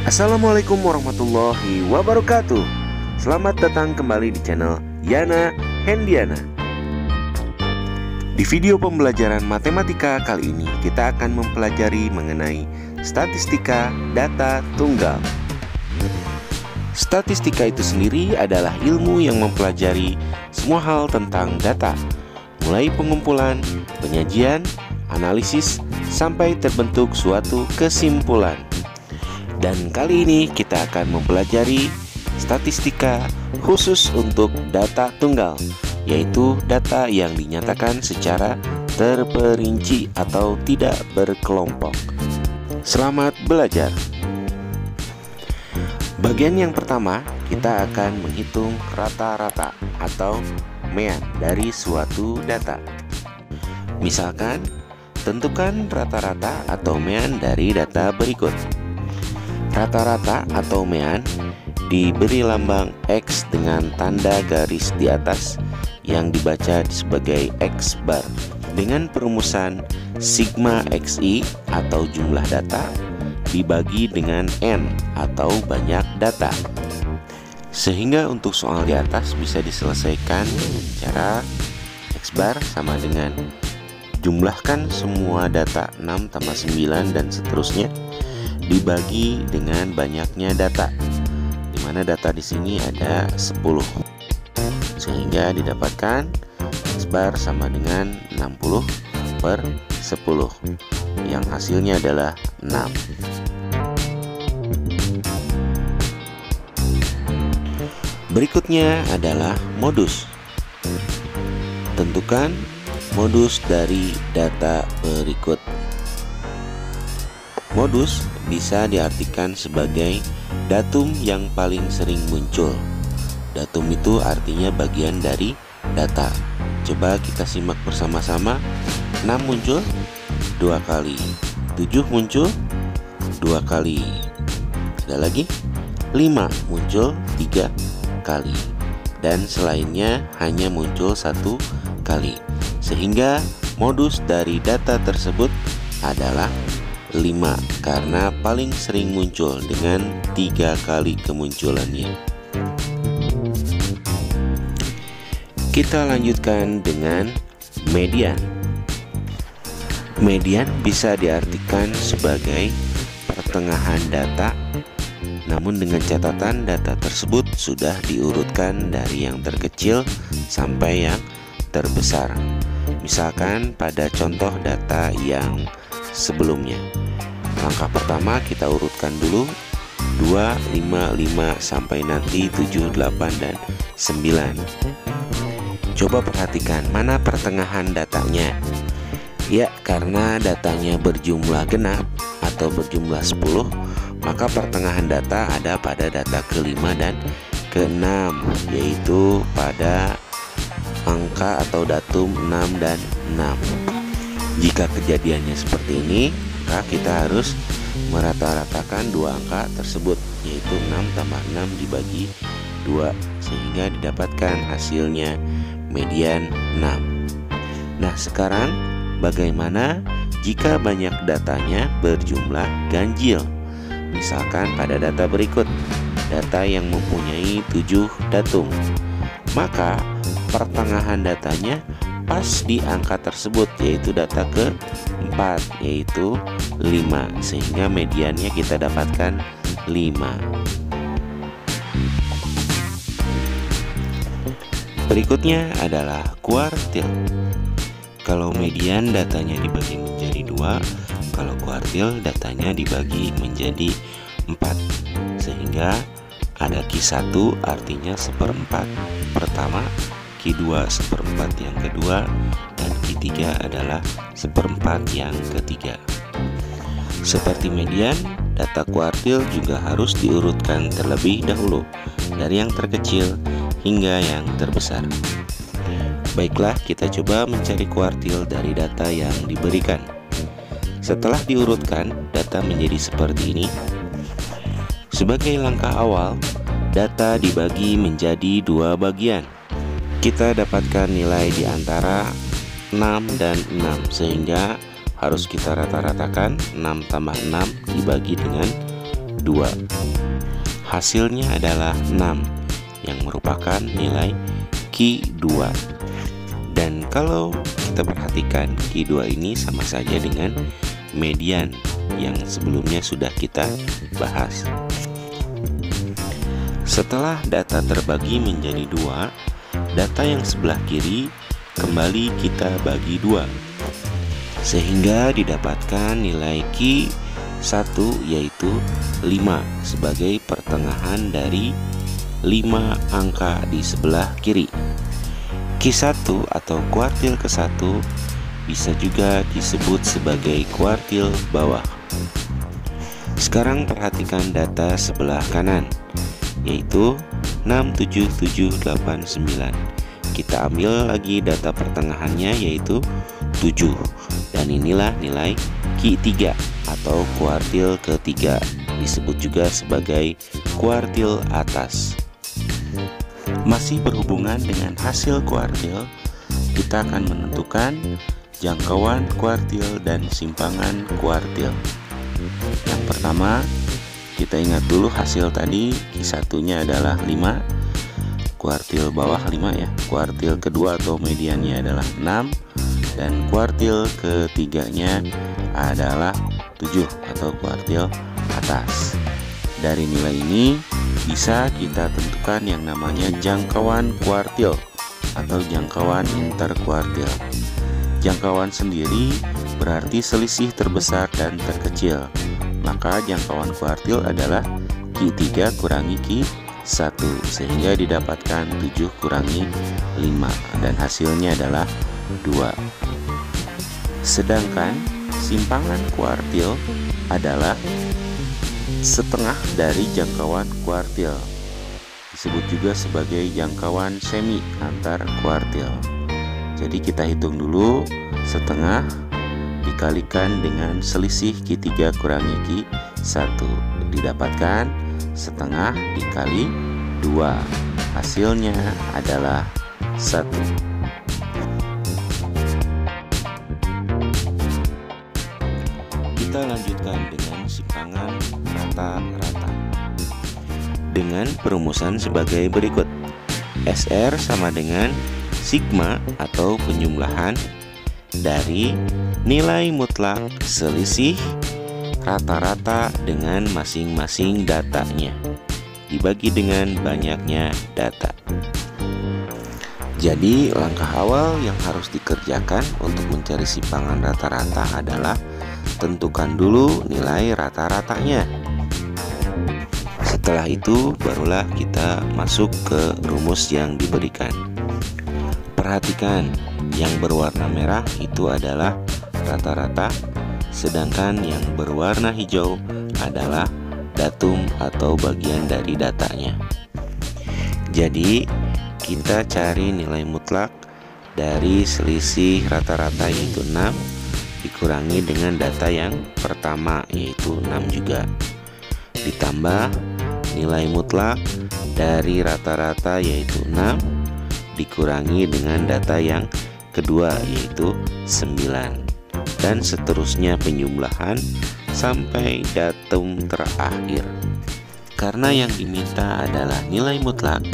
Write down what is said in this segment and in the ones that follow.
Assalamualaikum warahmatullahi wabarakatuh. Selamat datang kembali di channel Yana Hendiana. Di video pembelajaran matematika kali ini kita akan mempelajari mengenai statistika data tunggal. Statistika itu sendiri adalah ilmu yang mempelajari semua hal tentang data, mulai pengumpulan, penyajian, analisis, sampai terbentuk suatu kesimpulan. Dan kali ini kita akan mempelajari statistika khusus untuk data tunggal, yaitu data yang dinyatakan secara terperinci atau tidak berkelompok. Selamat belajar. Bagian yang pertama, kita akan menghitung rata-rata atau mean dari suatu data. Misalkan, tentukan rata-rata atau mean dari data berikut. Rata-rata atau mean diberi lambang X dengan tanda garis di atas yang dibaca sebagai X bar dengan perumusan sigma XI atau jumlah data dibagi dengan N atau banyak data. Sehingga untuk soal di atas bisa diselesaikan dengan cara X bar sama dengan jumlahkan semua data 6 tambah 9 dan seterusnya dibagi dengan banyaknya data, di mana data di sini ada 10, sehingga didapatkan X bar sama dengan 60 per 10 yang hasilnya adalah 6. Berikutnya adalah modus. Tentukan modus dari data berikut. Modus bisa diartikan sebagai datum yang paling sering muncul. Datum itu artinya bagian dari data. Coba kita simak bersama-sama. 6 muncul 2 kali, 7 muncul 2 kali. Ada lagi 5 muncul 3 kali, dan selainnya hanya muncul 1 kali. Sehingga modus dari data tersebut adalah 5 karena paling sering muncul dengan 3 kali kemunculannya. Kita lanjutkan dengan median. Median bisa diartikan sebagai pertengahan data, namun dengan catatan data tersebut sudah diurutkan dari yang terkecil sampai yang terbesar. Misalkan pada contoh data yang sebelumnya, langkah pertama kita urutkan dulu 2, 5, 5 sampai nanti 7, 8, dan 9. Coba perhatikan mana pertengahan datanya. Ya, karena datanya berjumlah genap atau berjumlah 10, maka pertengahan data ada pada data ke-5 dan ke-6, yaitu pada angka atau datum 6 dan 6. Jika kejadiannya seperti ini, maka kita harus merata-ratakan dua angka tersebut, yaitu 6 tambah 6 dibagi 2, sehingga didapatkan hasilnya median 6. Nah, sekarang bagaimana jika banyak datanya berjumlah ganjil? Misalkan pada data berikut, data yang mempunyai 7 datum, maka pertengahan datanya pas di angka tersebut, yaitu data ke-4, yaitu 5, sehingga mediannya kita dapatkan 5. Berikutnya adalah kuartil. Kalau median datanya dibagi menjadi 2, kalau kuartil datanya dibagi menjadi 4, sehingga ada Q1 artinya 1/4 pertama, Q2 1/4 yang kedua, dan Q3 adalah 1/4 yang ketiga. Seperti median, data kuartil juga harus diurutkan terlebih dahulu dari yang terkecil hingga yang terbesar. Baiklah, kita coba mencari kuartil dari data yang diberikan. Setelah diurutkan, data menjadi seperti ini. Sebagai langkah awal, data dibagi menjadi 2 bagian. Kita dapatkan nilai di antara 6 dan 6, sehingga harus kita rata-ratakan 6 tambah 6 dibagi dengan 2. Hasilnya adalah 6 yang merupakan nilai Q2. Dan kalau kita perhatikan, Q2 ini sama saja dengan median yang sebelumnya sudah kita bahas. Setelah data terbagi menjadi 2, data yang sebelah kiri kembali kita bagi 2, sehingga didapatkan nilai Q1 yaitu 5 sebagai pertengahan dari 5 angka di sebelah kiri. Q1 atau kuartil ke-1 bisa juga disebut sebagai kuartil bawah. Sekarang perhatikan data sebelah kanan, yaitu 6, 7, 7, 8, 9. Kita ambil lagi data pertengahannya yaitu 7. Dan inilah nilai Q3 atau kuartil ketiga, disebut juga sebagai kuartil atas. Masih berhubungan dengan hasil kuartil, kita akan menentukan jangkauan kuartil dan simpangan kuartil. Yang pertama, kita ingat dulu hasil tadi, Q1-nya adalah 5, kuartil bawah 5 ya. Kuartil kedua atau mediannya adalah 6, dan kuartil ketiganya adalah 7 atau kuartil atas. Dari nilai ini bisa kita tentukan yang namanya jangkauan kuartil atau jangkauan interkuartil. Jangkauan sendiri berarti selisih terbesar dan terkecil. Maka jangkauan kuartil adalah Q3 kurangi Q1, sehingga didapatkan 7 kurangi 5, dan hasilnya adalah 2. Sedangkan simpangan kuartil adalah setengah dari jangkauan kuartil, disebut juga sebagai jangkauan semi antar kuartil. Jadi kita hitung dulu, setengah dikalikan dengan selisih Q3 kurangi Q1, didapatkan setengah dikali 2, hasilnya adalah 1. Kita lanjutkan dengan simpangan rata-rata dengan perumusan sebagai berikut. SR sama dengan sigma atau penjumlahan dari nilai mutlak selisih rata-rata dengan masing-masing datanya dibagi dengan banyaknya data. Jadi langkah awal yang harus dikerjakan untuk mencari simpangan rata-rata adalah tentukan dulu nilai rata-ratanya. Setelah itu barulah kita masuk ke rumus yang diberikan. Perhatikan, yang berwarna merah itu adalah rata-rata, sedangkan yang berwarna hijau adalah datum atau bagian dari datanya. Jadi kita cari nilai mutlak dari selisih rata-rata yaitu 6 dikurangi dengan data yang pertama yaitu 6 juga, ditambah nilai mutlak dari rata-rata yaitu 6 dikurangi dengan data yang kedua yaitu 9, dan seterusnya penjumlahan sampai datum terakhir. Karena yang diminta adalah nilai mutlak,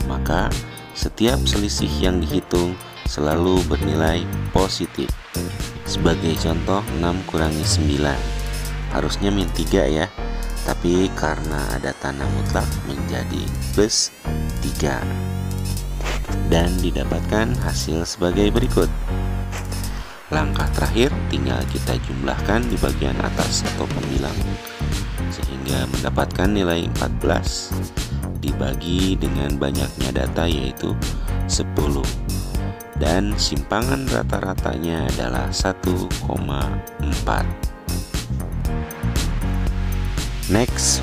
maka setiap selisih yang dihitung selalu bernilai positif. Sebagai contoh, 6 kurangi 9 harusnya min 3 ya, tapi karena ada tanda mutlak menjadi plus 3, dan didapatkan hasil sebagai berikut. Langkah terakhir tinggal kita jumlahkan di bagian atas atau pembilang, sehingga mendapatkan nilai 14 dibagi dengan banyaknya data yaitu 10, dan simpangan rata-ratanya adalah 1,4. Next,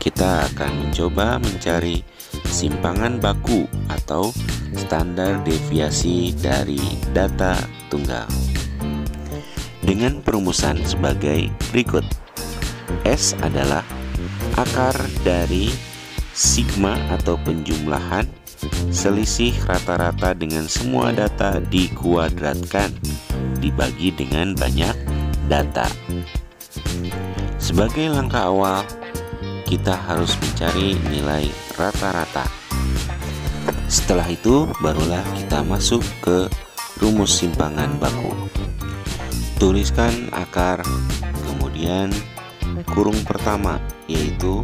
kita akan mencoba mencari simpangan baku atau standar deviasi dari data tunggal dengan perumusan sebagai berikut. S adalah akar dari sigma atau penjumlahan selisih rata-rata dengan semua data dikuadratkan dibagi dengan banyak data. Sebagai langkah awal, kita harus mencari nilai rata-rata. Setelah itu barulah kita masuk ke rumus simpangan baku. Tuliskan akar, kemudian kurung pertama, yaitu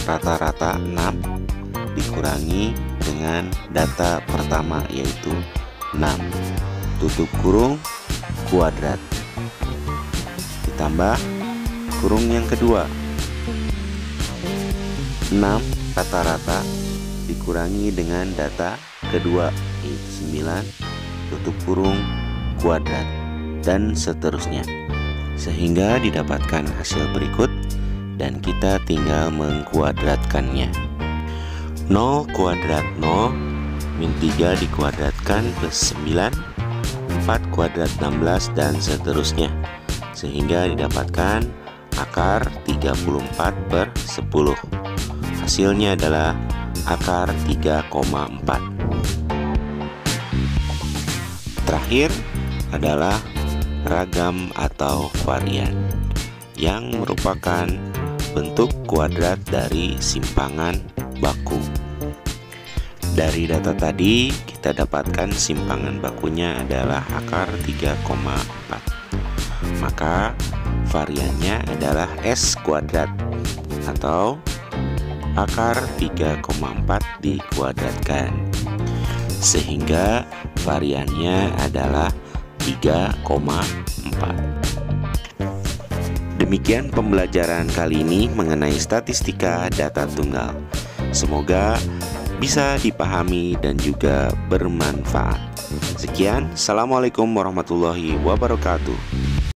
rata-rata 6 dikurangi dengan data pertama, yaitu 6, tutup kurung, kuadrat, ditambah kurung yang kedua, 6 rata-rata dikurangi dengan data kedua, yaitu 9, tutup kurung, kuadrat, dan seterusnya, sehingga didapatkan hasil berikut dan kita tinggal mengkuadratkannya. 0 kuadrat 0 min 3 dikuadratkan plus 9, 4 kuadrat 16, dan seterusnya, sehingga didapatkan akar 34/10. Hasilnya adalah akar 3,4. Terakhir adalah ragam atau varian, yang merupakan bentuk kuadrat dari simpangan baku. Dari data tadi kita dapatkan simpangan bakunya adalah akar 3,4. Maka variannya adalah S kuadrat atau akar 3,4 dikuadratkan, sehingga variannya adalah 3,4. Demikian pembelajaran kali ini mengenai statistika data tunggal. Semoga bisa dipahami dan juga bermanfaat. Sekian, assalamualaikum warahmatullahi wabarakatuh.